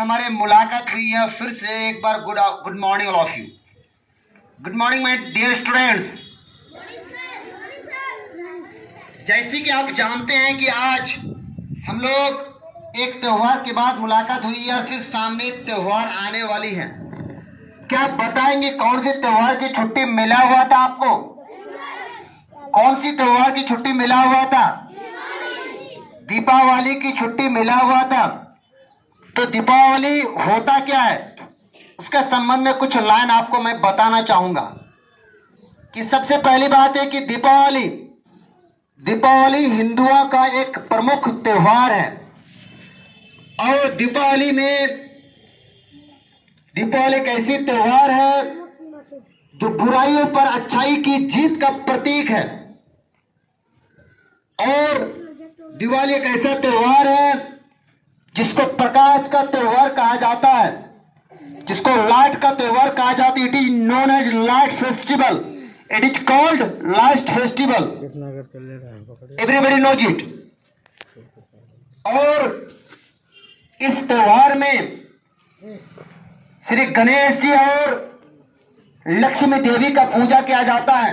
हमारे मुलाकात हुई है फिर से एक बार। Good morning all of you. Good morning my dear students. जैसे कि आप जानते हैं कि आज हम लोग एक त्योहार के बाद मुलाकात हुई है और फिर सामने एक त्योहार आने वाली है। क्या आप बताएंगे कौन से त्योहार की छुट्टी मिला हुआ था आपको? कौन सी त्योहार की छुट्टी मिला हुआ था? दीपावली की छुट्टी मिला हुआ था। तो दीपावली होता क्या है उसके संबंध में कुछ लाइन आपको मैं बताना चाहूंगा कि सबसे पहली बात है कि दीपावली हिंदुओं का एक प्रमुख त्योहार है। और दीपावली एक ऐसी त्योहार है जो बुराइयों पर अच्छाई की जीत का प्रतीक है। और दिवाली एक ऐसा त्योहार है जिसको प्रकाश का त्योहार कहा जाता है, जिसको लाइट का त्योहार कहा जाता है। It is known as light festival. It is called light festival. Everybody knows it. और इस त्योहार में श्री गणेश जी और लक्ष्मी देवी का पूजा किया जाता है।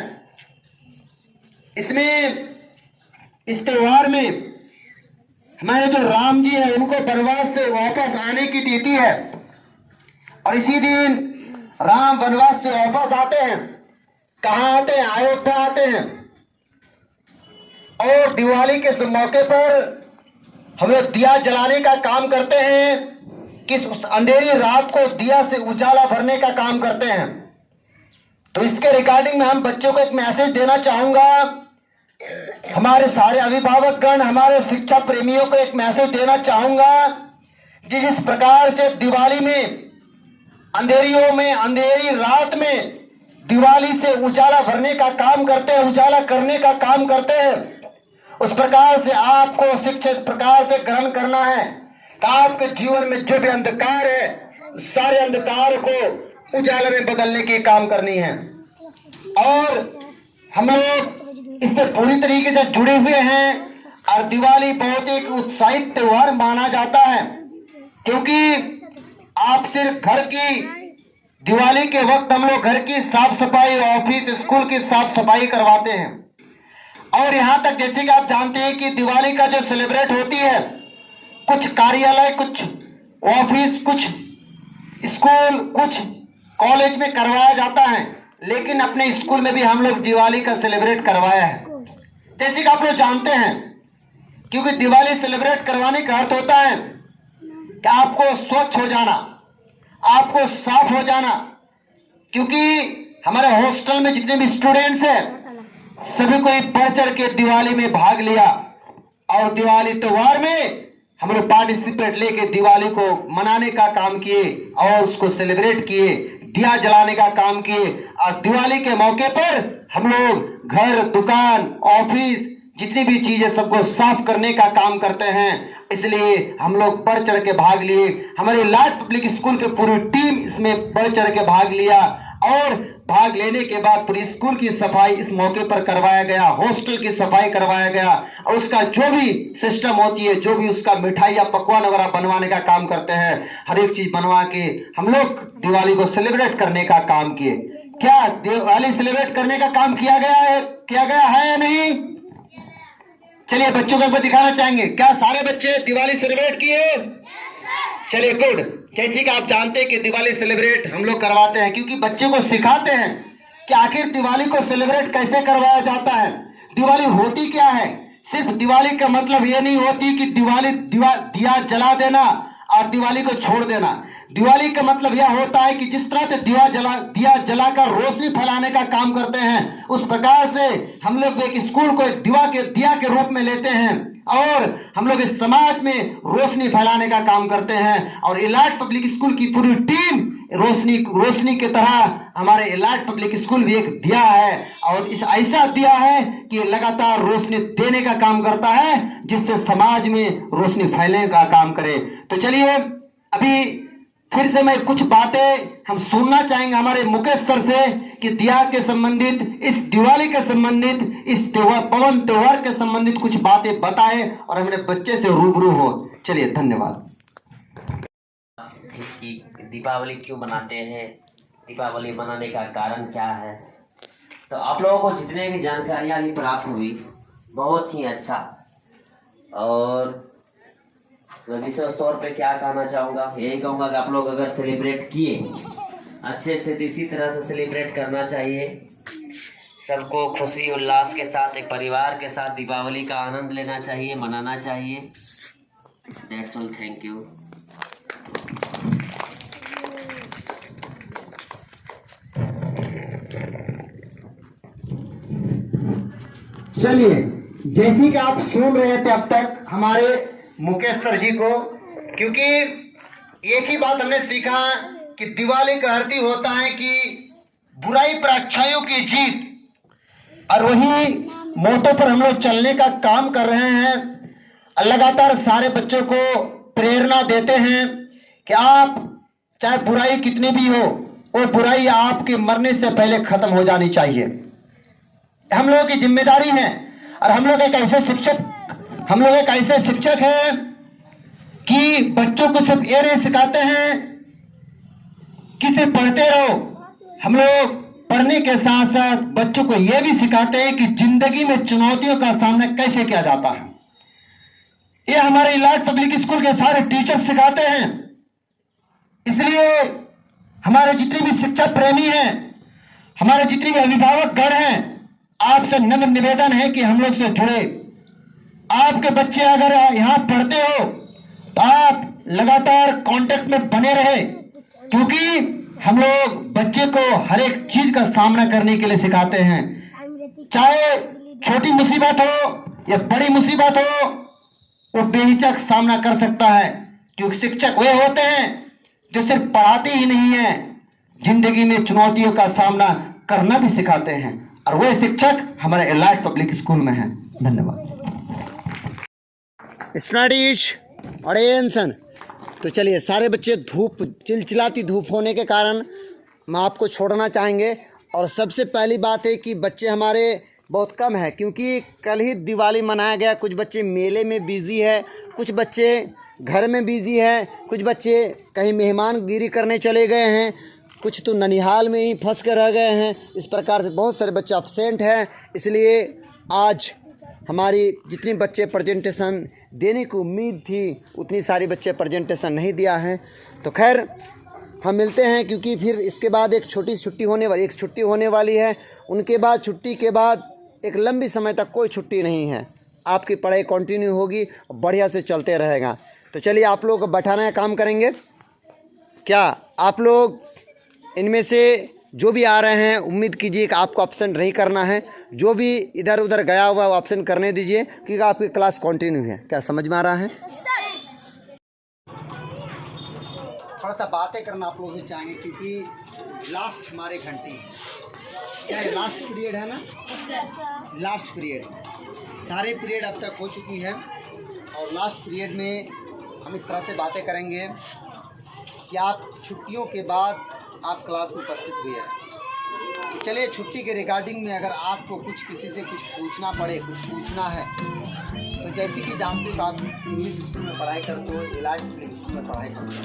इस त्योहार में हमारे जो राम जी है उनको वनवास से वापस आने की तिथि है और इसी दिन राम वनवास से वापस आते हैं। कहां आते हैं? अयोध्या आते हैं। और दिवाली के मौके पर हम लोग दिया जलाने का काम करते हैं कि उस अंधेरी रात को दिया से उजाला भरने का काम करते हैं। तो इसके रिगार्डिंग में हम बच्चों को एक मैसेज देना चाहूंगा। हमारे सारे अभिभावक गण, हमारे शिक्षा प्रेमियों को एक मैसेज देना चाहूंगा। जिस प्रकार से दिवाली में अंधेरियों में, अंधेरी रात में दिवाली से उजाला भरने का काम करते हैं, उजाला करने का काम करते हैं, उस प्रकार से आपको शिक्षा इस प्रकार से ग्रहण करना है कि आपके जीवन में जो भी अंधकार है सारे अंधकार को उजाला में बदलने की काम करनी है। और हम लोग इससे पूरी तरीके से जुड़े हुए हैं और दिवाली बहुत एक उत्साहित त्योहार माना जाता है, क्योंकि आप सिर्फ घर की दिवाली के वक्त हम लोग घर की साफ सफाई, ऑफिस स्कूल की साफ सफाई करवाते हैं। और यहां तक जैसे कि आप जानते हैं कि दिवाली का जो सेलिब्रेट होती है, कुछ कार्यालय, कुछ ऑफिस, कुछ स्कूल, कुछ कॉलेज में करवाया जाता है, लेकिन अपने स्कूल में भी हम लोग दिवाली का सेलिब्रेट करवाया है। जैसे कि आप लोग जानते हैं, क्योंकि दिवाली सेलिब्रेट करवाने का अर्थ होता है कि आपको स्वच्छ हो जाना, आपको साफ हो जाना। क्योंकि हमारे हॉस्टल में जितने भी स्टूडेंट्स हैं सभी को बढ़ चढ़ के दिवाली में भाग लिया और दिवाली त्योहार में हम लोग पार्टिसिपेट लेके दिवाली को मनाने का काम किए और उसको सेलिब्रेट किए, दिया जलाने का काम किए। और दिवाली के मौके पर हम लोग घर, दुकान, ऑफिस, जितनी भी चीजें सबको साफ करने का काम करते हैं। इसलिए हम लोग बढ़ चढ़ के भाग लिए। हमारे लाइट पब्लिक स्कूल की पूरी टीम इसमें बढ़ चढ़ के भाग लिया और भाग लेने के बाद पूरी स्कूल की सफाई इस मौके पर करवाया गया, हॉस्टल की सफाई करवाया गया और उसका जो भी सिस्टम होती है, जो भी उसका मिठाई या पकवान वगैरह बनवाने का काम करते हैं, हर एक चीज बनवा के हम लोग दिवाली को सेलिब्रेट करने का काम किए। क्या दिवाली सेलिब्रेट करने का काम किया गया है या नहीं? चलिए बच्चों को एक बार दिखाना चाहेंगे। क्या सारे बच्चे दिवाली सेलिब्रेट किए? चलिए गुड। जैसे कि आप जानते हैं कि दिवाली सेलिब्रेट हम लोग करवाते हैं क्योंकि बच्चे को सिखाते हैं कि आखिर दिवाली को सेलिब्रेट कैसे करवाया जाता है, दिवाली होती क्या है। सिर्फ दिवाली का मतलब ये नहीं होती कि दिया जला देना और दिवाली को छोड़ देना। दिवाली का मतलब यह होता है कि जिस तरह से दिया जलाकर रोशनी फैलाने का काम करते हैं, उस प्रकार से हम लोग एक स्कूल को एक दिया के रूप में लेते हैं और हम लोग इस समाज में रोशनी फैलाने का काम करते हैं। और इलाट पब्लिक स्कूल की पूरी टीम रोशनी की तरह हमारे इलाट पब्लिक स्कूल भी एक दिया है और इस ऐसा दिया है कि लगातार रोशनी देने का काम करता है, जिससे समाज में रोशनी फैलने का काम करे। तो चलिए अभी फिर से मैं कुछ बातें हम सुनना चाहेंगे हमारे मुकेश सर से कि दिया के संबंधित, इस दिवाली के संबंधित, इस पवन त्योहार के संबंधित कुछ बातें बताएं और हमारे बच्चे से रूबरू हो। चलिए धन्यवाद। थी कि दीपावली क्यों मनाते हैं, दीपावली मनाने का कारण क्या है। तो आप लोगों को जितने भी जानकारियाँ भी प्राप्त हुई बहुत ही अच्छा। और मैं विशेष तौर पे क्या कहना चाहूँगा, यही कहूँगा कि आप लोग अगर सेलिब्रेट किए अच्छे से तो इसी तरह से सेलिब्रेट करना चाहिए। सबको खुशी उल्लास के साथ एक परिवार के साथ दीपावली का आनंद लेना चाहिए, मनाना चाहिए। That's all, thank you. चलिए, जैसे कि आप सुन रहे थे अब तक हमारे मुकेश सर जी को, क्योंकि एक ही बात हमने सीखा कि दिवाली का अर्थ ही होता है कि बुराई पर अच्छाइयों की जीत, और वही मोटो पर हम लोग चलने का काम कर रहे हैं। लगातार सारे बच्चों को प्रेरणा देते हैं कि आप चाहे बुराई कितनी भी हो, वो बुराई आपके मरने से पहले खत्म हो जानी चाहिए। हम लोगों की जिम्मेदारी है, और हम लोग एक ऐसे शिक्षक हैं कि बच्चों को सिर्फ ये नहीं सिखाते हैं कि सिर्फ पढ़ते रहो। हम लोग पढ़ने के साथ साथ बच्चों को यह भी सिखाते हैं कि जिंदगी में चुनौतियों का सामना कैसे किया जाता है। ये हमारे इलाहाबाद पब्लिक स्कूल के सारे टीचर सिखाते हैं। इसलिए हमारे जितने भी शिक्षा प्रेमी हैं, हमारे जितने भी अभिभावक गण हैं, आपसे नम्र निवेदन है कि हम लोग से जुड़े। आपके बच्चे अगर यहाँ पढ़ते हो तो आप लगातार कांटेक्ट में बने रहे, क्योंकि हम लोग बच्चे को हर एक चीज का सामना करने के लिए सिखाते हैं। चाहे छोटी मुसीबत हो या बड़ी मुसीबत हो, वो बेहिचक सामना कर सकता है, क्योंकि शिक्षक वे होते हैं जो सिर्फ पढ़ाते ही नहीं है, जिंदगी में चुनौतियों का सामना करना भी सिखाते हैं, और वह शिक्षक हमारे इलाहाबाद पब्लिक स्कूल में हैं। धन्यवाद। स्टडीज ऑडियंसन। तो चलिए, सारे बच्चे चिलचिलाती धूप होने के कारण मैं आपको छोड़ना चाहेंगे। और सबसे पहली बात है कि बच्चे हमारे बहुत कम हैं, क्योंकि कल ही दिवाली मनाया गया। कुछ बच्चे मेले में बिज़ी है, कुछ बच्चे घर में बिज़ी हैं, कुछ बच्चे कहीं मेहमानगिरी करने चले गए हैं, कुछ तो ननिहाल में ही फंस कर रह गए हैं। इस प्रकार से बहुत सारे बच्चे अब्सेंट हैं। इसलिए आज हमारी जितनी बच्चे प्रेजेंटेशन देने की उम्मीद थी, उतनी सारी बच्चे प्रेजेंटेशन नहीं दिया है। तो खैर, हम मिलते हैं, क्योंकि फिर इसके बाद एक छुट्टी होने वाली है। उनके बाद छुट्टी के बाद एक लंबी समय तक कोई छुट्टी नहीं है। आपकी पढ़ाई कंटिन्यू होगी, बढ़िया से चलते रहेगा। तो चलिए, आप लोग को बैठाने का काम करेंगे। क्या आप लोग इनमें से जो भी आ रहे हैं, उम्मीद कीजिए कि आपको एब्सेंट नहीं करना है। जो भी इधर उधर गया हुआ है वो एब्सेंट करने दीजिए, क्योंकि आपकी क्लास कंटिन्यू है। क्या समझ में आ रहा है? थोड़ा सा बातें करना आप लोगों से चाहेंगे, क्योंकि लास्ट हमारे घंटे क्या है, लास्ट पीरियड है ना। लास्ट पीरियड, सारे पीरियड अब तक हो चुकी है, और लास्ट पीरियड में हम इस तरह से बातें करेंगे कि आप छुट्टियों के बाद आप क्लास में उपस्थित हुए हैं। तो चलिए, छुट्टी के रिगार्डिंग में अगर आपको कुछ किसी से कुछ पूछना पड़े, कुछ पूछना है, तो जैसे कि जानते हो आप इंग्लिश स्कूल में पढ़ाई करते हो, इलाहाबाद पब्लिक स्कूल में पढ़ाई करते हो,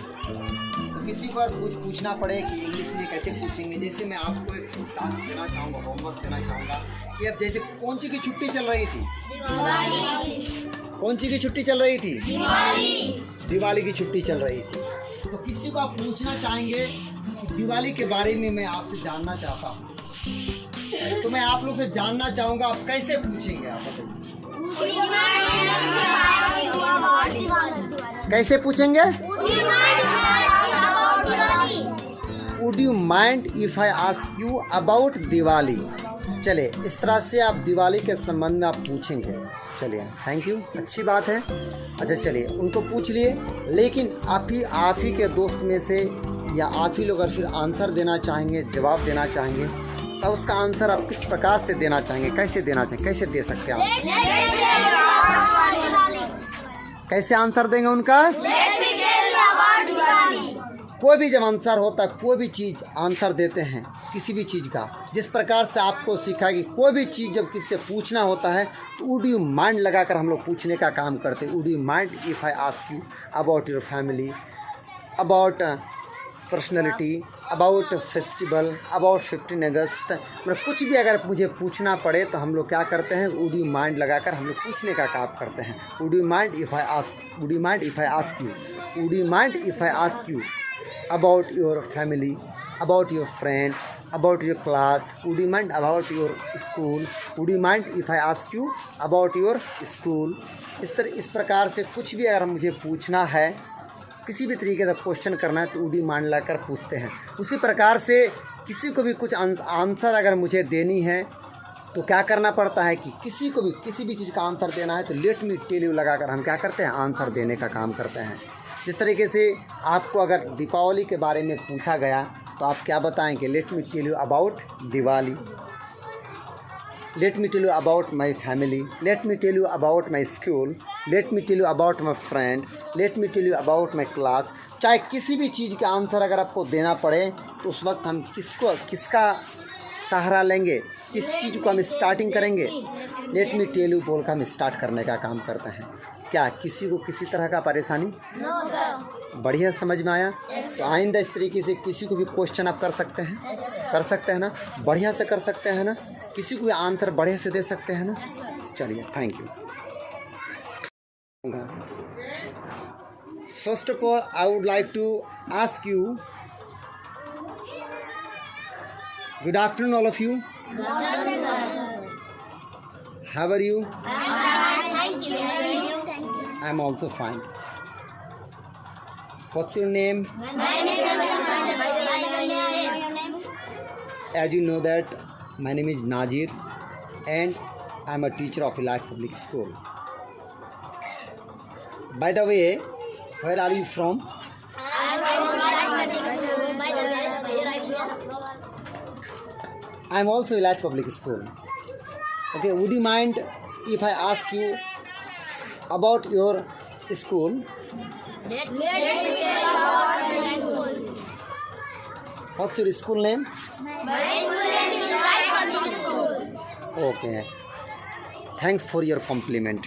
तो किसी पर कुछ पूछना पड़े कि इंग्लिश में कैसे पूछेंगे। जैसे मैं आपको एक टास्क देना चाहूँगा, होमवर्क देना चाहूँगा कि अब जैसे कौन सी की छुट्टी चल रही थी? कौन सी की छुट्टी चल रही थी? दिवाली की छुट्टी चल रही थी। तो किसी को आप पूछना चाहेंगे कि दिवाली के बारे में मैं आपसे जानना चाहता हूँ, तो मैं आप लोग से जानना चाहूँगा, आप कैसे पूछेंगे? आप बताइए, कैसे पूछेंगे? Would you mind if I ask you about Diwali? चलिए, इस तरह से आप दिवाली के संबंध में आप पूछेंगे। चलिए, थैंक यू, अच्छी बात है। अच्छा, चलिए, उनको पूछ लिए, लेकिन आप ही के दोस्त में से या आप ही लोग अगर फिर आंसर देना चाहेंगे, जवाब देना चाहेंगे, तो उसका आंसर आप किस प्रकार से देना चाहेंगे, कैसे देना चाहेंगे, कैसे दे सकते हैं आप? कैसे आंसर देंगे उनका? कोई भी जब आंसर होता है, कोई भी चीज़ आंसर देते हैं किसी भी चीज़ का, जिस प्रकार से आपको सीखा कि कोई भी चीज़ जब किसी से पूछना होता है तो वुड यू माइंड लगाकर हम लोग पूछने का काम करते हैं। Would you mind if I ask you about your family, about personality, about festival, about 15 अगस्त, मतलब कुछ भी अगर मुझे पूछना पड़े तो हम लोग क्या करते हैं, वुड यू माइंड लगाकर हम लोग पूछने का काम करते हैं। Would you mind if I ask, would you mind if I ask you, would you mind if I ask you about your family, about your friend, about your class, would you mind about your school, would you mind if I ask you about your school. इस प्रकार से कुछ भी अगर मुझे पूछना है, किसी भी तरीके से क्वेश्चन करना है तो वुड यू माइंड लाकर पूछते हैं। उसी प्रकार से किसी को भी कुछ आंसर अगर मुझे देनी है तो क्या करना पड़ता है कि किसी को भी किसी भी चीज़ का आंसर देना है तो लेट मी टेल यू लगाकर हम क्या करते हैं, आंसर देने का काम करते हैं। जिस तरीके से आपको अगर दीपावली के बारे में पूछा गया तो आप क्या बताएंगे, let me tell you about Diwali, let me tell you about my family, let me tell you about my school, let me tell you about my friend, let me tell you about my class. चाहे किसी भी चीज़ का answer अगर आपको देना पड़े तो उस वक्त हम किसका सहारा लेंगे, किस चीज़ को हम स्टार्टिंग करेंगे, लेट मी टेल यू बोल कर हम स्टार्ट करने का काम करते हैं। क्या किसी को किसी तरह का परेशानी? No sir. बढ़िया समझ में आया? Yes, तो आइंदा इस तरीके से किसी को भी क्वेश्चन आप कर सकते हैं, Yes, sir. कर सकते हैं ना, बढ़िया से कर सकते हैं ना, किसी को भी आंसर बढ़िया से दे सकते हैं ना। चलिए, thank you. First of all I would like to ask you, good afternoon all of you, how are you? Thank you. I am also fine. What's your name? My name is As you know that my name is Nazir and I am a teacher of Elite Public School. By the way, where are you from? I am also Elite Public School. Okay, would you mind if I ask you about your school? What's your school name? Okay. Thanks for your compliment.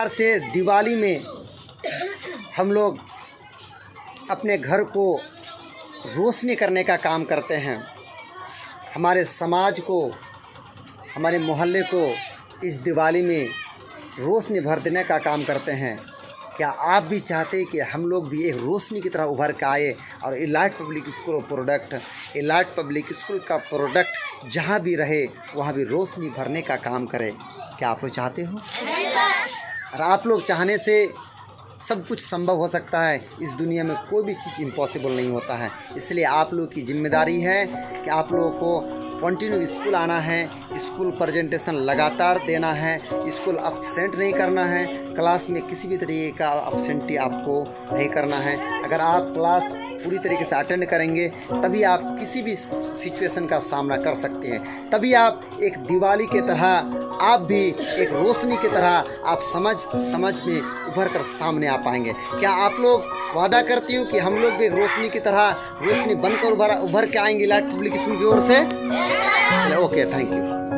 से दिवाली में हम लोग अपने घर को रोशनी करने का काम करते हैं, हमारे समाज को, हमारे मोहल्ले को इस दिवाली में रोशनी भर देने का काम करते हैं। क्या आप भी चाहते हैं कि हम लोग भी एक रोशनी की तरह उभर के आए और elite public school product, elite public school का प्रोडक्ट जहाँ भी रहे वहाँ भी रोशनी भरने का काम करे? क्या आप लोग चाहते हो? और आप लोग चाहने से सब कुछ संभव हो सकता है। इस दुनिया में कोई भी चीज़ इम्पॉसिबल नहीं होता है। इसलिए आप लोग की जिम्मेदारी है कि आप लोगों को कंटिन्यू स्कूल आना है, स्कूल प्रेजेंटेशन लगातार देना है, स्कूल अब्सेंट नहीं करना है, क्लास में किसी भी तरीके का अब्सेंटी आपको नहीं करना है। अगर आप क्लास पूरी तरीके से अटेंड करेंगे तभी आप किसी भी सिचुएशन का सामना कर सकते हैं। तभी आप एक दिवाली की तरह, आप भी एक रोशनी की तरह आप समझ में उभर कर सामने आ पाएंगे। क्या आप लोग वादा करती हो कि हम लोग भी एक रोशनी की तरह रोशनी बनकर उभर के आएंगे एलाइट पब्लिक स्कूल की ओर से? Okay, thank you.